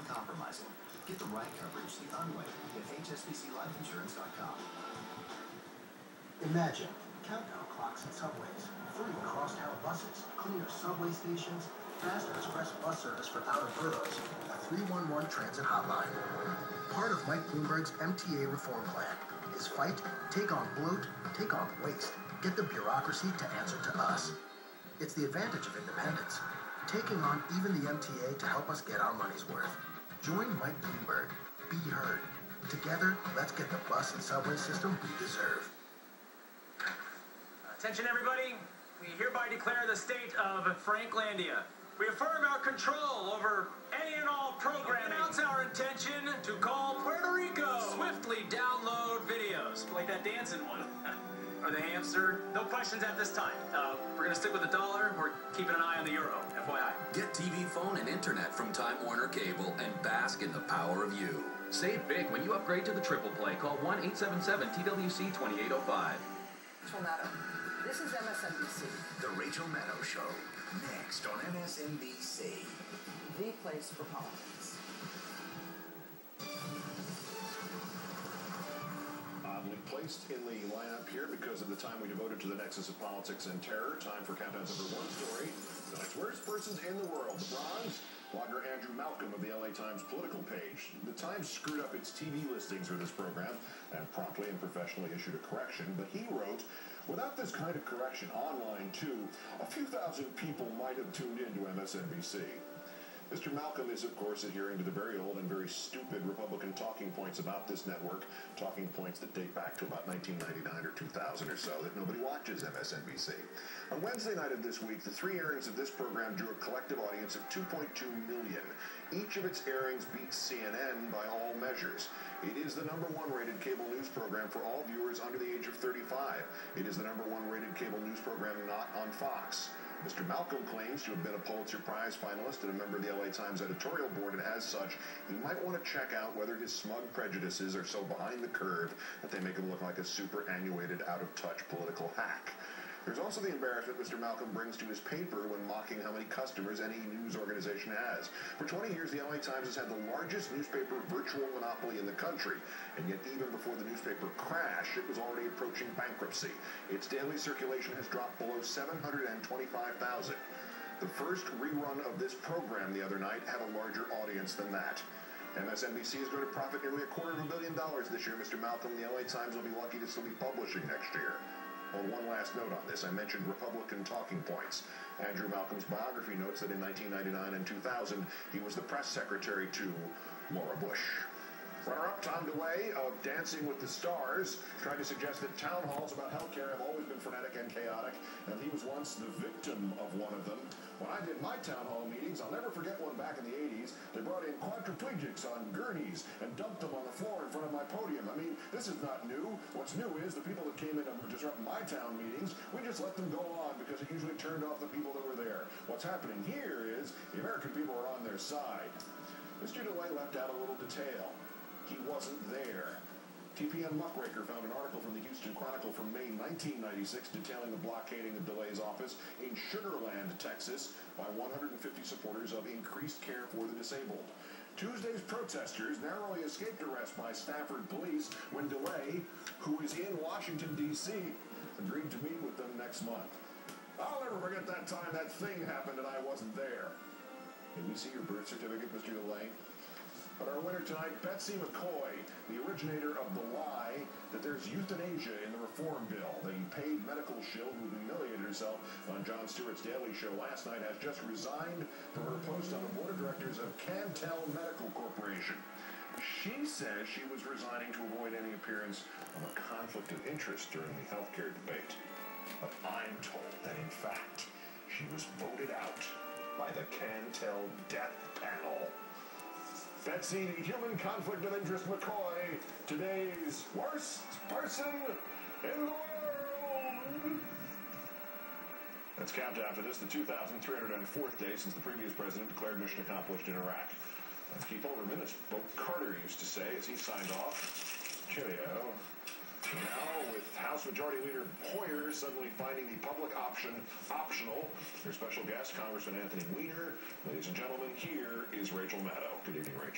uncompromising. Get the right coverage the unway at hsbclifeinsurance.com. Imagine countdown clocks in subways, free crosstown buses, cleaner subway stations, faster express bus service for outer boroughs, a 311 transit hotline. Part of Mike Bloomberg's MTA reform plan is fight, take on bloat, take on waste, get the bureaucracy to answer to us. It's the advantage of independence, taking on even the MTA to help us get our money's worth. Join Mike Bloomberg. Be heard. Together, let's get the bus and subway system we deserve. Attention everybody, we hereby declare the state of Franklandia. We affirm our control over any and all programming. Announce our intention to call Puerto Rico. Swiftly download videos, like that dancing one. Or the hamster. No questions at this time. We're going to stick with the dollar. We're keeping an eye on the euro, FYI. Get TV, phone, and internet from Time Warner Cable and bask in the power of you. Save big when you upgrade to the triple play. Call 1-877-TWC-2805. Rachel Maddow. This is MSNBC. The Rachel Maddow Show, next on MSNBC. The place for politics. Oddly placed in the lineup here because of the time we devoted to the nexus of politics and terror. Time for Countdown's number one story. Tonight's worst persons in the world. The Bronx. Blogger Andrew Malcolm of the LA Times political page. The Times screwed up its TV listings for this program and promptly and professionally issued a correction, but he wrote, without this kind of correction online too, a few thousand people might have tuned into MSNBC. Mr. Malcolm is, of course, adhering to the very old and very stupid Republican talking points about this network, talking points that date back to about 1999 or 2000 or so, that nobody watches MSNBC. On Wednesday night of this week, the three airings of this program drew a collective audience of 2.2 million. Each of its airings beats CNN by all measures. It is the #1 rated cable news program for all viewers under the age of 35. It is the #1 rated cable news program not on Fox. Mr. Malcolm claims to have been a Pulitzer Prize finalist and a member of the LA Times editorial board, and as such, he might want to check out whether his smug prejudices are so behind the curve that they make him look like a superannuated, out-of-touch political hack. There's also the embarrassment Mr. Malcolm brings to his paper when mocking how many customers any news organization has. For 20 years, the LA Times has had the largest newspaper virtual monopoly in the country, and yet even before the newspaper crash, it was already approaching bankruptcy. Its daily circulation has dropped below 725,000. The first rerun of this program the other night had a larger audience than that. MSNBC is going to profit nearly $250 million this year, Mr. Malcolm. The LA Times will be lucky to still be publishing next year. Well, one last note on this. I mentioned Republican talking points. Andrew Malcolm's biography notes that in 1999 and 2000, he was the press secretary to Laura Bush. Runner-up Tom DeLay of Dancing with the Stars tried to suggest that town halls about healthcare have always been frenetic and chaotic, and he was once the victim of one of them. When I did my town hall meetings, I'll never forget one back in the 80s. They brought in quadriplegics on gurneys and dumped them on the floor in front of my podium. I mean, this is not new. What's new is the people that came in to disrupt my town meetings, we just let them go on because it usually turned off the people that were there. What's happening here is the American people are on their side. Mr. DeLay left out a little detail. He wasn't there. TPN Muckraker found an article from the Houston Chronicle from May 1996 detailing the blockading of DeLay's office in Sugar Land, Texas, by 150 supporters of increased care for the disabled. Tuesday's protesters narrowly escaped arrest by Stafford police when DeLay, who is in Washington, D.C., agreed to meet with them next month. I'll never forget that time that thing happened and I wasn't there. Can we see your birth certificate, Mr. DeLay? But our winner tonight, Betsy McCoy, the originator of the lie that there's euthanasia in the reform bill. The paid medical shill who humiliated herself on Jon Stewart's Daily Show last night has just resigned from her post on the board of directors of Cantel Medical Corporation. She says she was resigning to avoid any appearance of a conflict of interest during the healthcare debate. But I'm told that, in fact, she was voted out by the Cantel Death Panel. Betsy, the human conflict of interest McCoy, today's worst person in the world. That's countdown for this, the 2,304th day since the previous president declared mission accomplished in Iraq. Let's keep over minutes. Bo Carter used to say as he signed off. Cheerio. Now, with House Majority Leader Hoyer suddenly finding the public option optional, your special guest, Congressman Anthony Weiner. Ladies and gentlemen, here is Rachel Maddow. Good evening, Rachel.